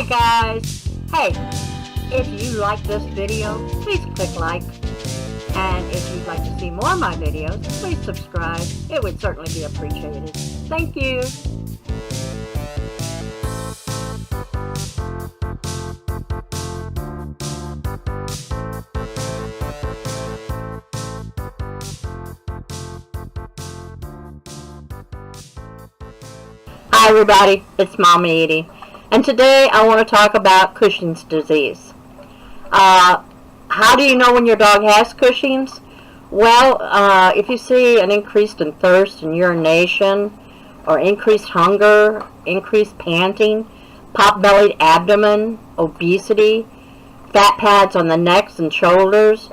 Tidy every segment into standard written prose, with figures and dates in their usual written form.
Hi guys! Hey, if you like this video, please click like. And if you'd like to see more of my videos, please subscribe. It would certainly be appreciated. Thank you! Hi everybody, it's Mama Edie. And today I want to talk about Cushing's disease. How do you know when your dog has Cushing's? Well, if you see an increase in thirst and urination, or increased hunger, increased panting, pot-bellied abdomen, obesity, fat pads on the necks and shoulders,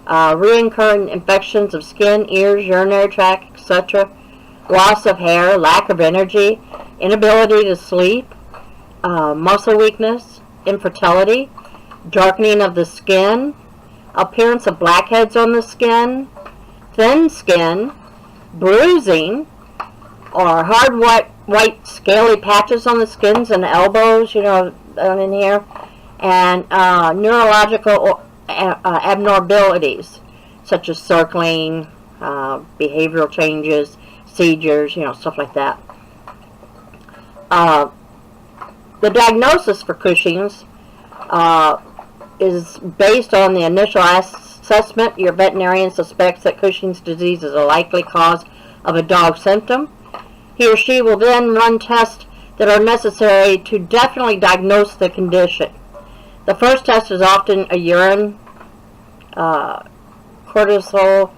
recurrent infections of skin, ears, urinary tract, etc., loss of hair, lack of energy, inability to sleep, muscle weakness, infertility, darkening of the skin, appearance of blackheads on the skin, thin skin, bruising, or hard white scaly patches on the skins and elbows, in here, and neurological abnormalities such as circling, behavioral changes, seizures, stuff like that. The diagnosis for Cushing's is based on the initial assessment. Your veterinarian suspects that Cushing's disease is a likely cause of a dog symptom. He or she will then run tests that are necessary to definitely diagnose the condition. The first test is often a urine cortisol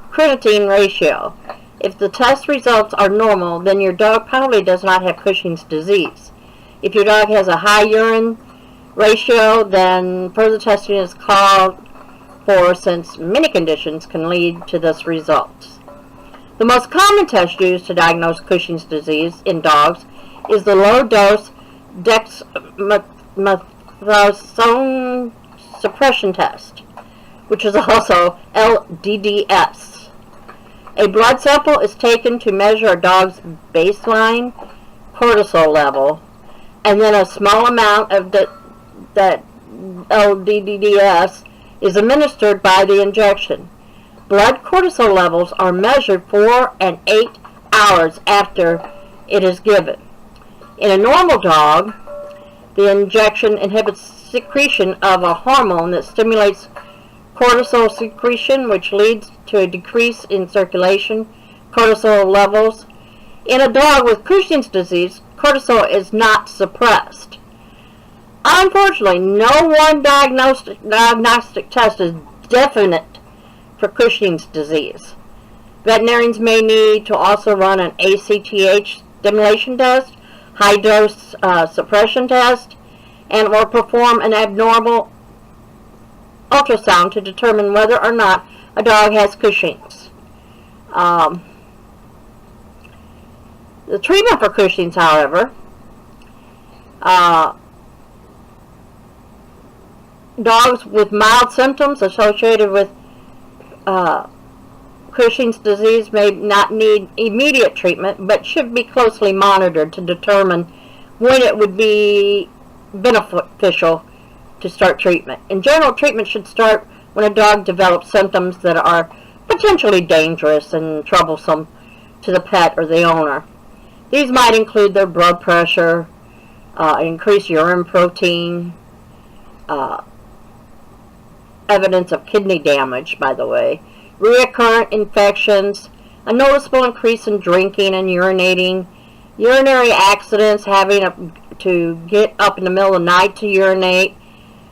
creatinine ratio. If the test results are normal, then your dog probably does not have Cushing's disease. If your dog has a high urine ratio, then further testing is called for, since many conditions can lead to this result. The most common test used to diagnose Cushing's disease in dogs is the low-dose dexamethasone suppression test, which is also LDDS. A blood sample is taken to measure a dog's baseline cortisol level, and then a small amount of that LDDS is administered by the injection. Blood cortisol levels are measured 4 and 8 hours after it is given. In a normal dog, the injection inhibits secretion of a hormone that stimulates cortisol secretion, which leads to a decrease in circulation cortisol levels. In a dog with Cushing's disease, cortisol is not suppressed. Unfortunately, no one diagnostic test is definite for Cushing's disease. Veterinarians may need to also run an ACTH stimulation test, high-dose suppression test, and or perform an abnormal ultrasound to determine whether or not a dog has Cushing's. The treatment for Cushing's, however, dogs with mild symptoms associated with Cushing's disease may not need immediate treatment, but should be closely monitored to determine when it would be beneficial to start treatment. In general, treatment should start when a dog develops symptoms that are potentially dangerous and troublesome to the pet or the owner. These might include their blood pressure, increased urine protein, evidence of kidney damage, by the way, recurrent infections, a noticeable increase in drinking and urinating, urinary accidents, having to get up in the middle of the night to urinate,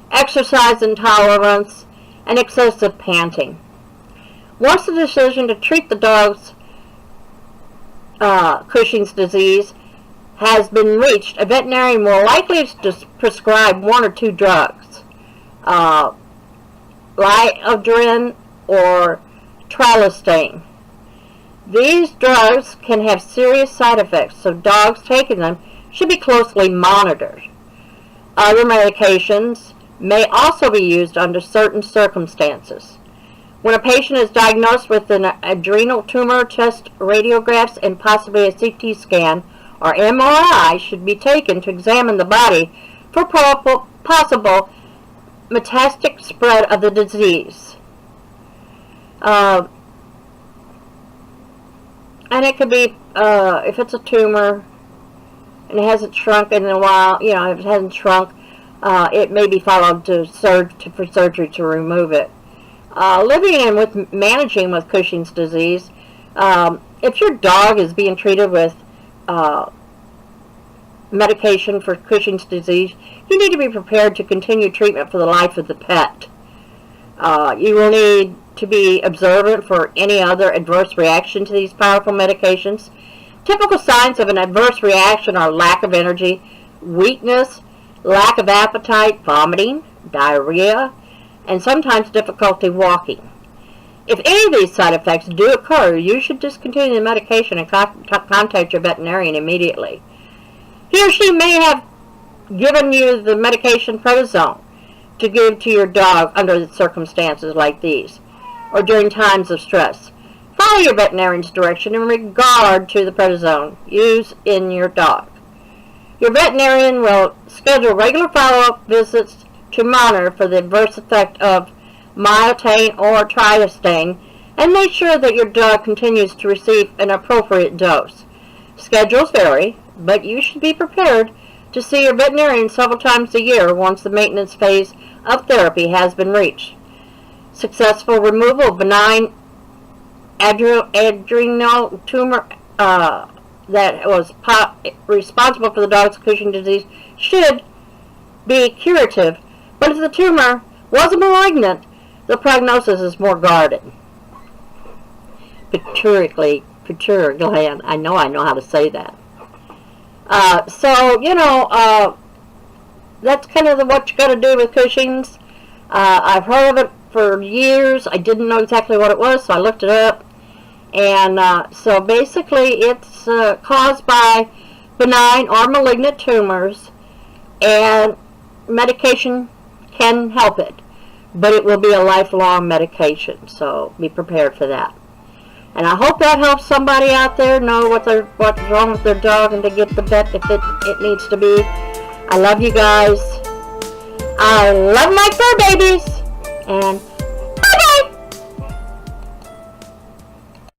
exercise intolerance, and excessive panting. Once the decision to treat the dog's Cushing's disease has been reached, a veterinarian will likely to prescribe 1 or 2 drugs, Lidocaine or Trilostane. These drugs can have serious side effects, so dogs taking them should be closely monitored. Other medications may also be used under certain circumstances. When a patient is diagnosed with an adrenal tumor, chest radiographs and possibly a CT scan or MRI should be taken to examine the body for possible metastatic spread of the disease. And it could be, if it's a tumor and it hasn't shrunk in a while, if it hasn't shrunk, it may be followed for surgery to remove it. Living and managing with Cushing's disease, if your dog is being treated with medication for Cushing's disease, you need to be prepared to continue treatment for the life of the pet. You will need to be observant for any other adverse reaction to these powerful medications. Typical signs of an adverse reaction are lack of energy, weakness, lack of appetite, vomiting, diarrhea, and sometimes difficulty walking. If any of these side effects do occur, you should discontinue the medication and contact your veterinarian immediately. He or she may have given you the medication prednisone to give to your dog under circumstances like these, or during times of stress. Follow your veterinarian's direction in regard to the prednisone used in your dog. Your veterinarian will schedule regular follow-up visits to monitor for the adverse effect of Myotane or Triastane and make sure that your dog continues to receive an appropriate dose. Schedules vary, but you should be prepared to see your veterinarian several times a year once the maintenance phase of therapy has been reached. Successful removal of benign adrenal tumor that was responsible for the dog's Cushing disease should be curative, but if the tumor was malignant, the prognosis is more guarded. Pituitary gland, I know how to say that. That's kind of what you got to do with Cushing's. I've heard of it for years. I didn't know exactly what it was, so I looked it up. And so basically it's caused by benign or malignant tumors, and medication can help it, but it will be a lifelong medication, so be prepared for that. And I hope that helps somebody out there know what's wrong with their dog and to get the vet if it needs to be. I love you guys. I love my fur babies. And